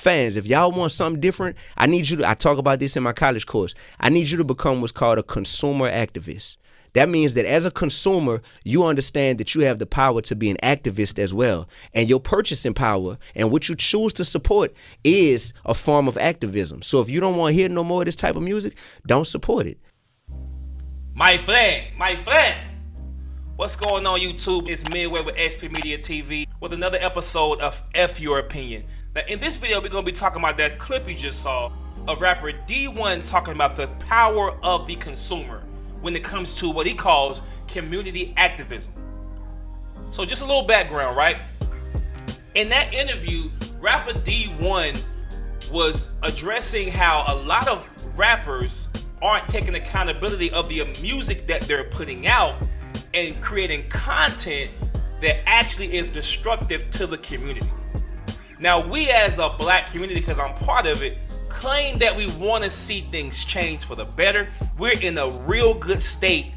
fans, if y'all want something different, I need you to, I talk about this in my college course, I need you to become what's called a consumer activist. That means that as a consumer, you understand that you have the power to be an activist as well. And your purchasing power and what you choose to support is a form of activism. So if you don't want to hear no more of this type of music, don't support it. My friend. What's going on, YouTube? It's Midway with SPMediaTV with another episode of F Your Opinion. Now, in this video, we're going to be talking about that clip you just saw of rapper Dee-1 talking about the power of the consumer when it comes to what he calls community activism. So just a little background, right? In that interview, rapper Dee-1 was addressing how a lot of rappers aren't taking accountability of the music that they're putting out and creating content that actually is destructive to the community. Now, we as a black community, because I'm part of it, claim that we want to see things change for the better. We're in a real good state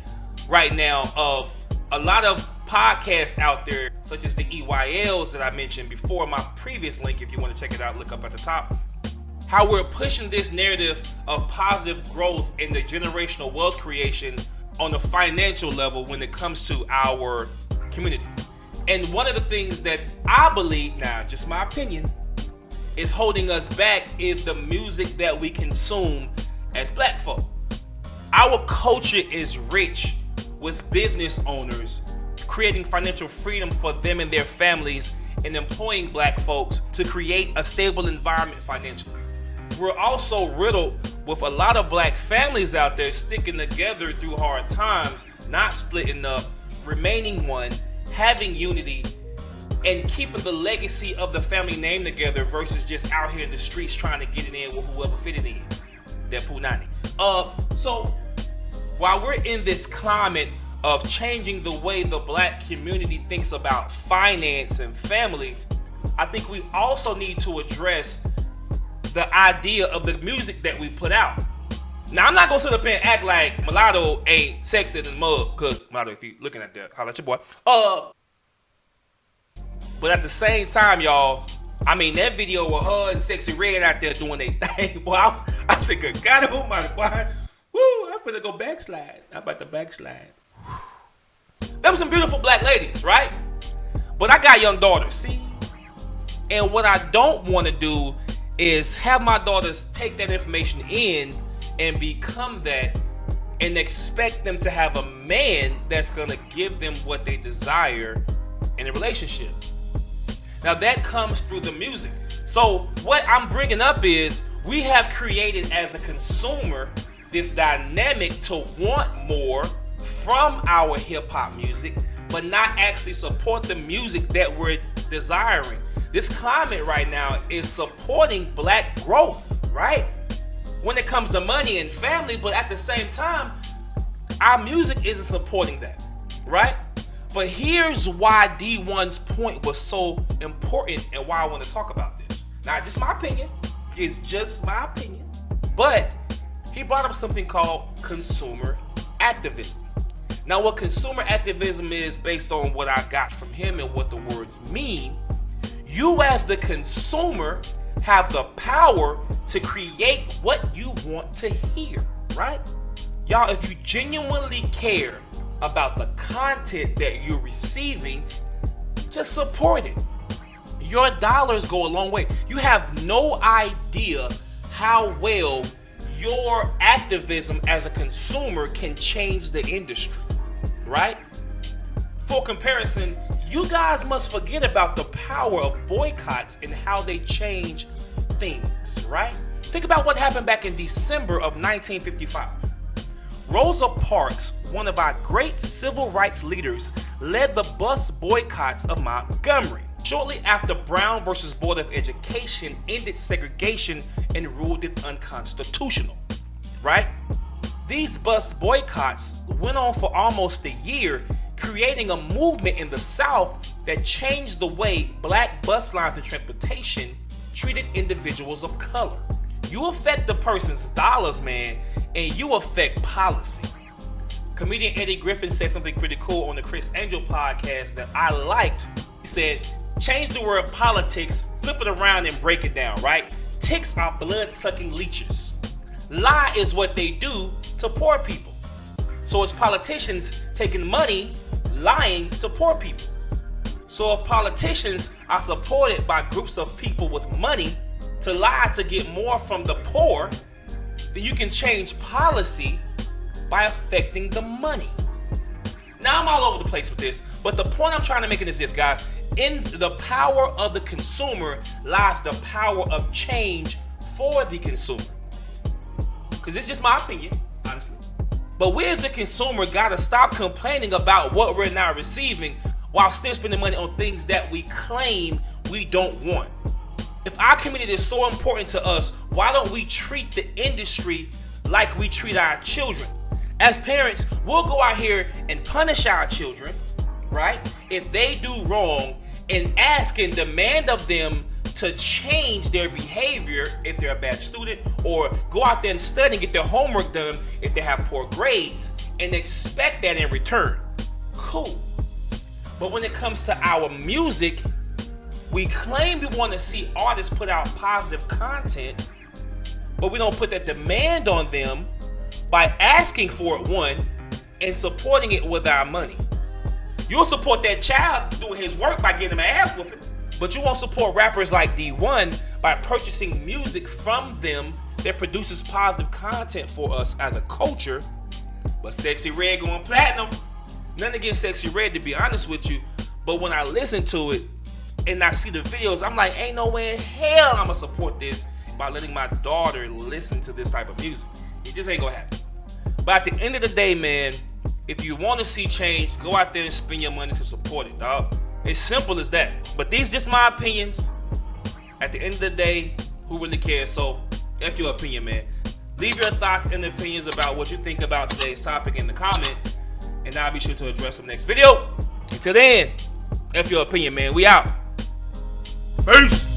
right now of a lot of podcasts out there, such as the EYLs that I mentioned before in my previous link. If you want to check it out, look up at the top. How we're pushing this narrative of positive growth and the generational wealth creation on a financial level when it comes to our community. And one of the things that I believe, now just my opinion, is holding us back is the music that we consume as black folk. Our culture is rich with business owners creating financial freedom for them and their families and employing black folks to create a stable environment financially. We're also riddled with a lot of black families out there sticking together through hard times, not splitting up, remaining one, having unity, and keeping the legacy of the family name together versus just out here in the streets trying to get it in with whoever fit it in. That punani. So while we're in this climate of changing the way the black community thinks about finance and family, I think we also need to address the idea of the music that we put out. Now, I'm not gonna sit up here and act like mulatto ain't sexy than mug, because mulatto, if you looking at that, holla at your boy. But at the same time, y'all, I mean, that video with her and Sexy Red out there doing their thing, boy, I said, good God, oh my boy, woo, I'm finna go backslide. I'm about to backslide. Them some beautiful black ladies, right? But I got young daughters, see? And what I don't want to do is have my daughters take that information in and become that and expect them to have a man that's gonna give them what they desire in a relationship. Now that comes through the music. So what I'm bringing up is we have created as a consumer this dynamic to want more from our hip hop music, but not actually support the music that we're desiring. This climate right now is supporting black growth, right? When it comes to money and family, but at the same time, our music isn't supporting that, right? But here's why Dee-1's point was so important and why I want to talk about this. Now, just my opinion. It's just my opinion. But he brought up something called consumer activism. Now, what consumer activism is, based on what I got from him and what the words mean, you as the consumer have the power to create what you want to hear, right? Y'all, if you genuinely care about the content that you're receiving, just support it. Your dollars go a long way. You have no idea how well your activism as a consumer can change the industry, right? For comparison, you guys must forget about the power of boycotts and how they change things, right? Think about what happened back in December of 1955. Rosa Parks, one of our great civil rights leaders, led the bus boycotts of Montgomery shortly after Brown versus Board of Education ended segregation and ruled it unconstitutional, right? These bus boycotts went on for almost a year, creating a movement in the South that changed the way black bus lines and transportation treated individuals of color. You affect the person's dollars, man, and you affect policy. Comedian Eddie Griffin said something pretty cool on the Chris Angel podcast that I liked. He said, change the word politics, flip it around and break it down, right? Politics are blood-sucking leeches. Lie is what they do to poor people. So it's politicians taking money, lying to poor people. So if politicians are supported by groups of people with money to lie to get more from the poor, then you can change policy by affecting the money. Now I'm all over the place with this, but the point I'm trying to make is this, guys. In the power of the consumer lies the power of change for the consumer. Because it's just my opinion, honestly. But we as the consumer gotta stop complaining about what we're not receiving while still spending money on things that we claim we don't want. If our community is so important to us, why don't we treat the industry like we treat our children? As parents, we'll go out here and punish our children, right? If they do wrong, and ask and demand of them to change their behavior if they're a bad student, or go out there and study and get their homework done if they have poor grades, and expect that in return. Cool. But when it comes to our music, we claim we want to see artists put out positive content, but we don't put that demand on them by asking for it, one, and supporting it with our money. You'll support that child doing his work by getting him an ass whooping, but you won't support rappers like Dee-1 by purchasing music from them that produces positive content for us as a culture. But Sexy Red going platinum. Nothing against Sexy Red, to be honest with you, but when I listen to it and I see the videos, I'm like, ain't no way in hell I'm gonna support this by letting my daughter listen to this type of music. It just ain't gonna happen. But at the end of the day, man, if you want to see change, go out there and spend your money to support it, dog. It's simple as that. But these just my opinions. At the end of the day, who really cares? So, F your opinion, man. Leave your thoughts and opinions about what you think about today's topic in the comments, and I'll be sure to address them next video. Until then, F your opinion, man. We out. Peace.